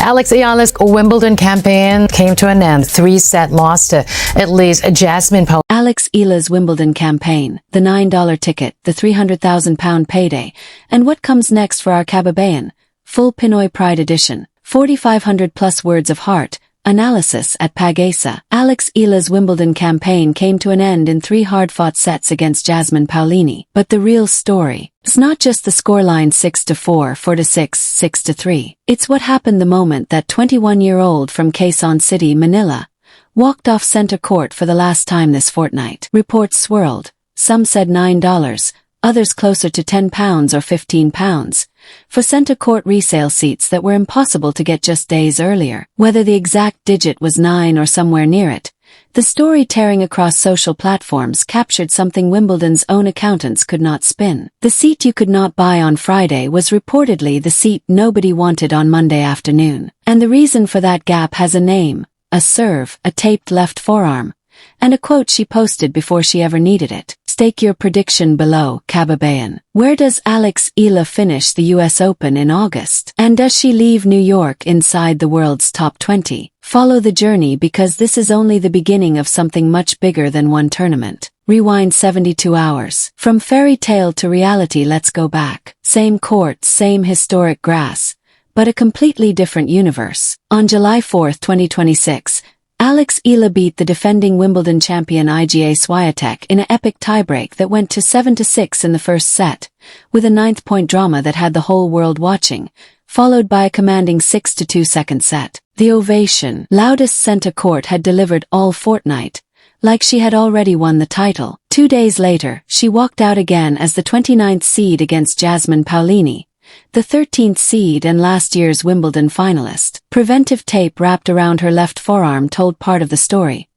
Alex Eala's Wimbledon campaign came to an end. 3-set loss to Italy's Jasmine Paolini. Alex Eala's Wimbledon campaign, the $9 ticket, the £300,000 payday, and what comes next for our Cababayan. Full Pinoy Pride edition. 4,500 plus words of heart. Analysis at Pag-asa. Alex Eala's Wimbledon campaign came to an end in 3 hard-fought sets against Jasmine Paolini. But the real story is not just the scoreline 6-4, 4-6, 6-3. It's what happened the moment that 21-year-old from Quezon City, Manila, walked off center court for the last time this fortnight. Reports swirled. Some said $9, others closer to £10 or £15, for center court resale seats that were impossible to get just days earlier. Whether the exact digit was 9 or somewhere near it, the story tearing across social platforms captured something Wimbledon's own accountants could not spin. The seat you could not buy on Friday was reportedly the seat nobody wanted on Monday afternoon. And the reason for that gap has a name, a serve, a taped left forearm, and a quote she posted before she ever needed it. Stake your prediction below, Cababayan. Where does Alex Eala finish the US Open in August? And does she leave New York inside the world's top 20? Follow the journey because this is only the beginning of something much bigger than one tournament. Rewind 72 hours. From fairy tale to reality, let's go back. Same court, same historic grass, but a completely different universe. On July 4, 2026, Alex Eala beat the defending Wimbledon champion Iga Swiatek in an epic tiebreak that went to 7-6 in the first set, with a 9th-point drama that had the whole world watching, followed by a commanding 6-2 second set. The ovation, loudest center court had delivered all fortnight, like she had already won the title. 2 days later, she walked out again as the 29th seed against Jasmine Paolini, the 13th seed and last year's Wimbledon finalist. Preventive tape wrapped around her left forearm told part of the story.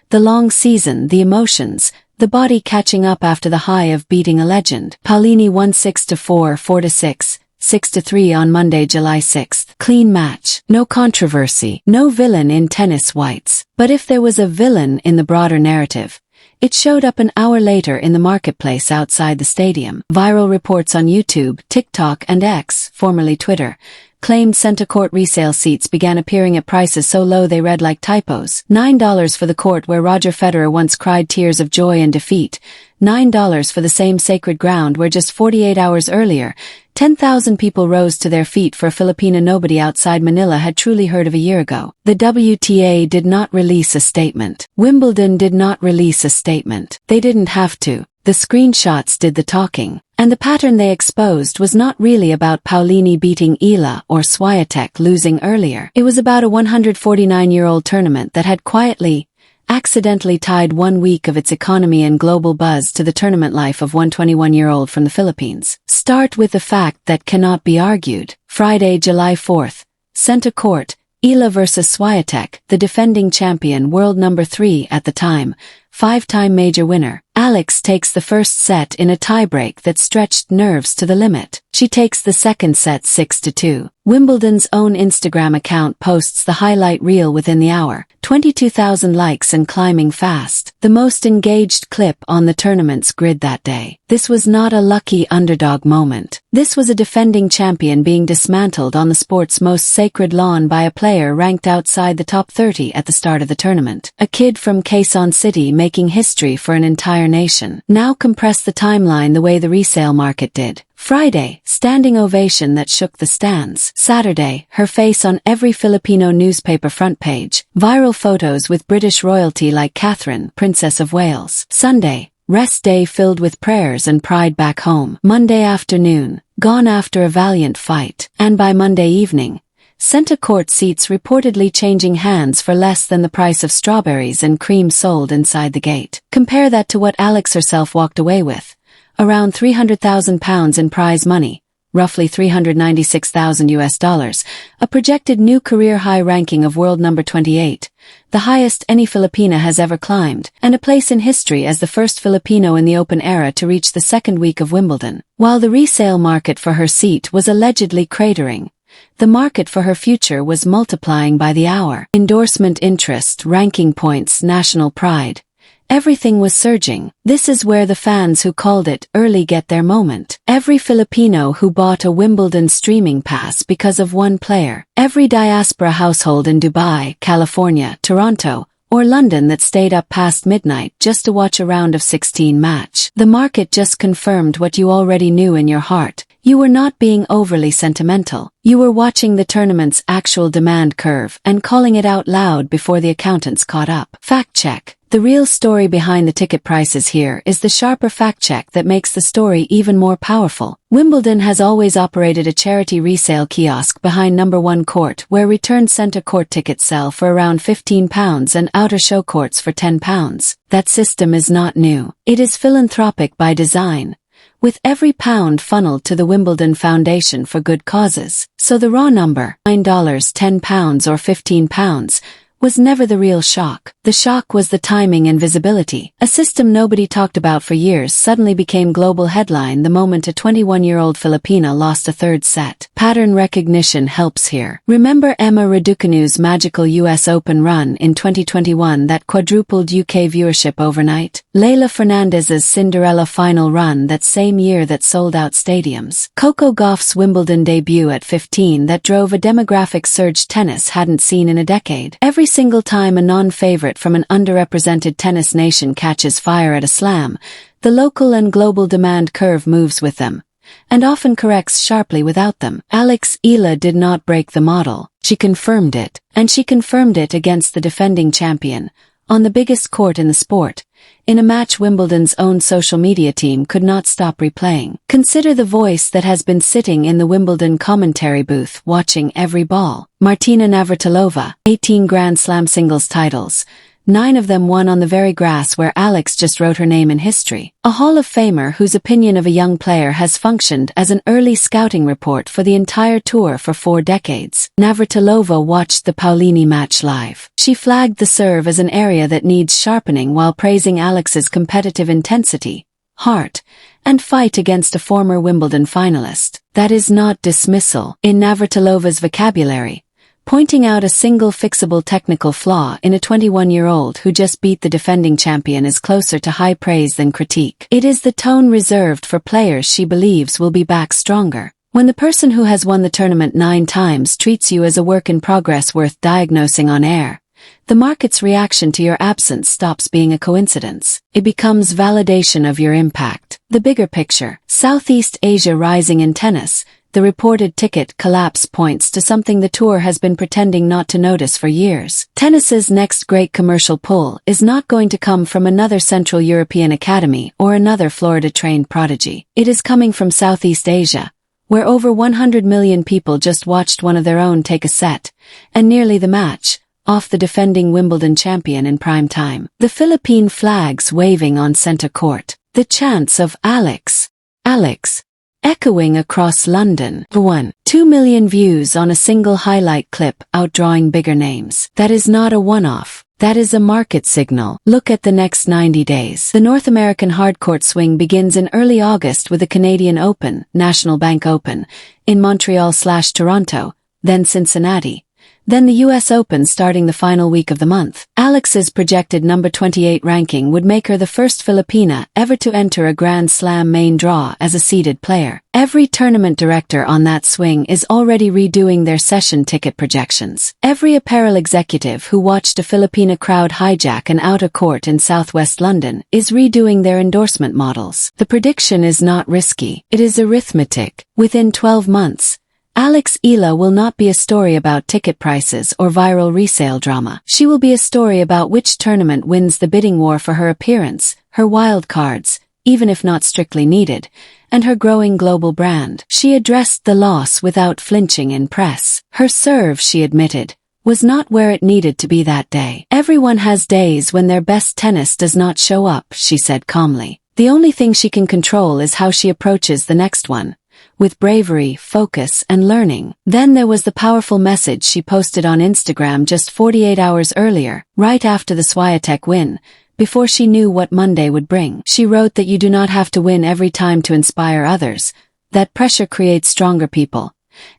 The long season, the emotions, the body catching up after the high of beating a legend. Paolini won 6-4, 4-6, 6-3 on Monday, July 6. Clean match. No controversy. No villain in tennis whites. But if there was a villain in the broader narrative, it showed up an hour later in the marketplace outside the stadium. Viral reports on YouTube, TikTok, and X, formerly Twitter, claimed center court resale seats began appearing at prices so low they read like typos. $9 for the court where Roger Federer once cried tears of joy and defeat. $9 for the same sacred ground where just 48 hours earlier, 10,000 people rose to their feet for a Filipina nobody outside Manila had truly heard of a year ago. The WTA did not release a statement. Wimbledon did not release a statement. They didn't have to. The screenshots did the talking. And the pattern they exposed was not really about Paolini beating Eala or Swiatek losing earlier. It was about a 149-year-old tournament that had quietly, accidentally tied 1 week of its economy and global buzz to the tournament life of one 21-year-old from the Philippines. Start with the fact that cannot be argued. Friday, July 4th. Center court, Eala versus Swiatek, the defending champion, world number 3 at the time, 5-time major winner. Alex takes the first set in a tiebreak that stretched nerves to the limit. She takes the second set 6-2. Wimbledon's own Instagram account posts the highlight reel within the hour. 22,000 likes and climbing fast. The most engaged clip on the tournament's grid that day. This was not a lucky underdog moment. This was a defending champion being dismantled on the sport's most sacred lawn by a player ranked outside the top 30 at the start of the tournament. A kid from Quezon City making history for an entire nation. Now compress the timeline the way the resale market did. Friday, standing ovation that shook the stands. Saturday, her face on every Filipino newspaper front page. Viral photos with British royalty like Catherine, Princess of Wales. Sunday, rest day filled with prayers and pride back home. Monday afternoon, gone after a valiant fight. And by Monday evening, center court seats reportedly changing hands for less than the price of strawberries and cream sold inside the gate. Compare that to what Alex herself walked away with. Around £300,000 in prize money, roughly $396,000 US, a projected new career high ranking of world number 28, the highest any Filipina has ever climbed, and a place in history as the first Filipino in the Open era to reach the second week of Wimbledon. While the resale market for her seat was allegedly cratering, the market for her future was multiplying by the hour. Endorsement interest, ranking points, national pride. Everything was surging. This is where the fans who called it early get their moment. Every Filipino who bought a Wimbledon streaming pass because of one player. Every diaspora household in Dubai, California, Toronto, or London that stayed up past midnight just to watch a round of 16 match. The market just confirmed what you already knew in your heart. You were not being overly sentimental. You were watching the tournament's actual demand curve and calling it out loud before the accountants caught up. Fact check. The real story behind the ticket prices here is the sharper fact check that makes the story even more powerful. Wimbledon has always operated a charity resale kiosk behind number 1 court where returned center court tickets sell for around £15 and outer show courts for £10. That system is not new. It is philanthropic by design, with every pound funneled to the Wimbledon Foundation for good causes. So the raw number, $9, £10 or £15, was never the real shock. The shock was the timing and visibility. A system nobody talked about for years suddenly became global headline the moment a 21-year-old Filipina lost a third set. Pattern recognition helps here. Remember Emma Raducanu's magical US Open run in 2021 that quadrupled UK viewership overnight? Leylah Fernandez's Cinderella final run that same year that sold out stadiums? Coco Gauff's Wimbledon debut at 15 that drove a demographic surge tennis hadn't seen in a decade? Every single time a non-favorite from an underrepresented tennis nation catches fire at a slam, the local and global demand curve moves with them, and often corrects sharply without them. Alex Eala did not break the model. She confirmed it, and she confirmed it against the defending champion, on the biggest court in the sport, in a match Wimbledon's own social media team could not stop replaying. Consider the voice that has been sitting in the Wimbledon commentary booth watching every ball. Martina Navratilova, 18 Grand Slam singles titles, 9 of them won on the very grass where Alex just wrote her name in history. A Hall of Famer whose opinion of a young player has functioned as an early scouting report for the entire tour for 4 decades. Navratilova watched the Paulini match live. She flagged the serve as an area that needs sharpening while praising Alex's competitive intensity, heart, and fight against a former Wimbledon finalist. That is not dismissal. In Navratilova's vocabulary, pointing out a single fixable technical flaw in a 21-year-old who just beat the defending champion is closer to high praise than critique. It is the tone reserved for players she believes will be back stronger. When the person who has won the tournament 9 times treats you as a work in progress worth diagnosing on air, the market's reaction to your absence stops being a coincidence. It becomes validation of your impact. The bigger picture. Southeast Asia rising in tennis. The reported ticket collapse points to something the tour has been pretending not to notice for years. Tennis's next great commercial pull is not going to come from another Central European academy or another Florida-trained prodigy. It is coming from Southeast Asia, where over 100 million people just watched one of their own take a set, and nearly the match, off the defending Wimbledon champion in prime time. The Philippine flags waving on center court. The chants of Alex, Alex, echoing across London. 2 million views on a single highlight clip outdrawing bigger names. That is not a one-off. That is a market signal. Look at the next 90 days. The North American hardcourt swing begins in early August with the Canadian Open, National Bank Open, in Montreal/Toronto, then Cincinnati. Then the US Open starting the final week of the month. Alex's projected number 28 ranking would make her the first Filipina ever to enter a Grand Slam main draw as a seeded player. Every tournament director on that swing is already redoing their session ticket projections. Every apparel executive who watched a Filipina crowd hijack an outer court in southwest London is redoing their endorsement models. The prediction is not risky. It is arithmetic. Within 12 months, Alex Eala will not be a story about ticket prices or viral resale drama. She will be a story about which tournament wins the bidding war for her appearance, her wild cards, even if not strictly needed, and her growing global brand. She addressed the loss without flinching in press. Her serve, she admitted, was not where it needed to be that day. Everyone has days when their best tennis does not show up, she said calmly. The only thing she can control is how she approaches the next one, with bravery, focus, and learning. Then there was the powerful message she posted on Instagram just 48 hours earlier, right after the Swiatek win, before she knew what Monday would bring. She wrote that you do not have to win every time to inspire others, that pressure creates stronger people,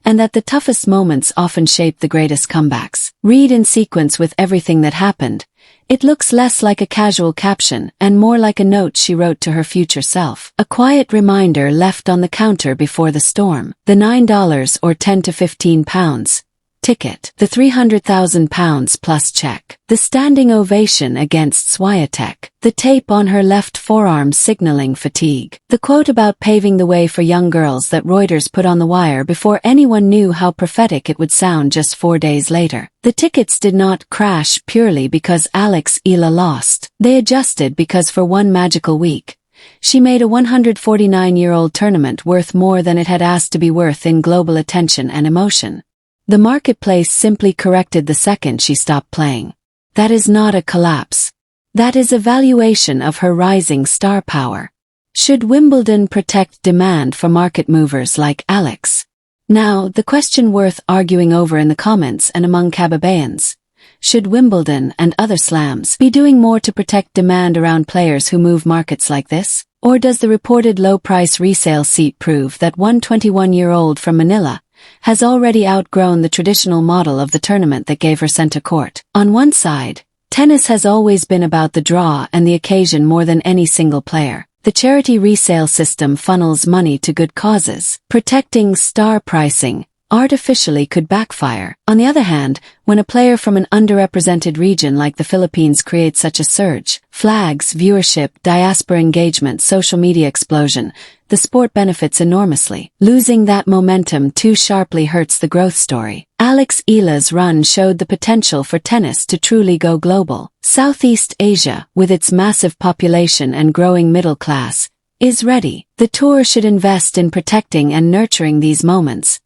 and that the toughest moments often shape the greatest comebacks. Read in sequence with everything that happened. It looks less like a casual caption and more like a note she wrote to her future self. A quiet reminder left on the counter before the storm. The $9 or £10 to £15 ticket. The £300,000 plus check. The standing ovation against Swiatek. The tape on her left forearm signaling fatigue. The quote about paving the way for young girls that Reuters put on the wire before anyone knew how prophetic it would sound just 4 days later. The tickets did not crash purely because Alex Eala lost. They adjusted because for one magical week, she made a 149-year-old tournament worth more than it had asked to be worth in global attention and emotion. The marketplace simply corrected the second she stopped playing. That is not a collapse. That is a valuation of her rising star power. Should Wimbledon protect demand for market movers like Alex? Now, the question worth arguing over in the comments and among Cababayans. Should Wimbledon and other slams be doing more to protect demand around players who move markets like this? Or does the reported low-price resale seat prove that one 21-year-old from Manila has already outgrown the traditional model of the tournament that gave her center court? On one side, tennis has always been about the draw and the occasion more than any single player. The charity resale system funnels money to good causes. Protecting star pricing artificially could backfire. On the other hand, when a player from an underrepresented region like the Philippines creates such a surge, flags, viewership, diaspora engagement, social media explosion, the sport benefits enormously. Losing that momentum too sharply hurts the growth story. Alex Eala's run showed the potential for tennis to truly go global. Southeast Asia, with its massive population and growing middle class, is ready. The tour should invest in protecting and nurturing these moments,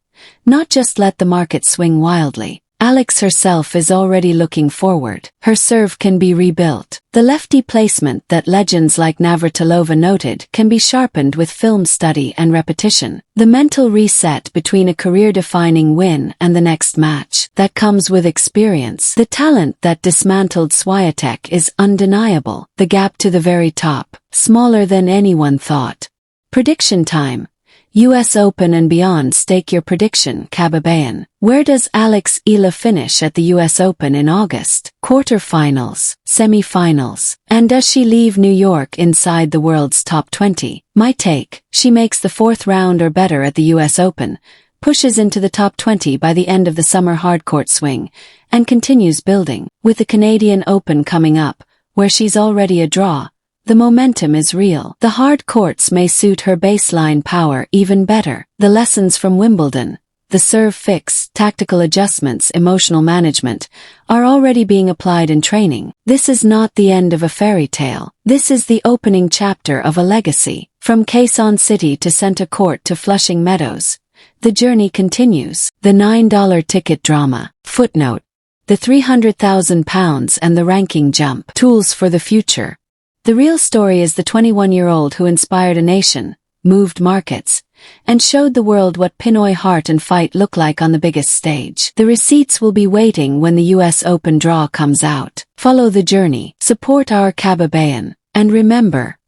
not just let the market swing wildly. Alex herself is already looking forward. Her serve can be rebuilt. The lefty placement that legends like Navratilova noted can be sharpened with film study and repetition. The mental reset between a career-defining win and the next match that comes with experience. The talent that dismantled Swiatek is undeniable. The gap to the very top, smaller than anyone thought. Prediction time. US Open and beyond. Stake your prediction, Cababayan. Where does Alex Eala finish at the US Open in August? Quarterfinals, semifinals. And does she leave New York inside the world's top 20? My take: she makes the fourth round or better at the US Open, pushes into the top 20 by the end of the summer hardcourt swing, and continues building. With the Canadian Open coming up, where she's already a draw, the momentum is real. The hard courts may suit her baseline power even better. The lessons from Wimbledon, the serve fix, tactical adjustments, emotional management, are already being applied in training. This is not the end of a fairy tale. This is the opening chapter of a legacy. From Quezon City to Center Court to Flushing Meadows, the journey continues. The $9 ticket drama. Footnote: the £300,000 and the ranking jump. Tools for the future. The real story is the 21-year-old who inspired a nation, moved markets, and showed the world what Pinoy heart and fight look like on the biggest stage. The receipts will be waiting when the US Open draw comes out. Follow the journey, support our Cababayan, and remember,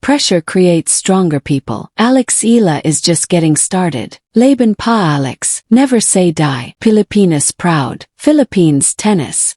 pressure creates stronger people. Alex Eala is just getting started. Laban pa Alex, never say die. Pilipinas proud. Philippines tennis.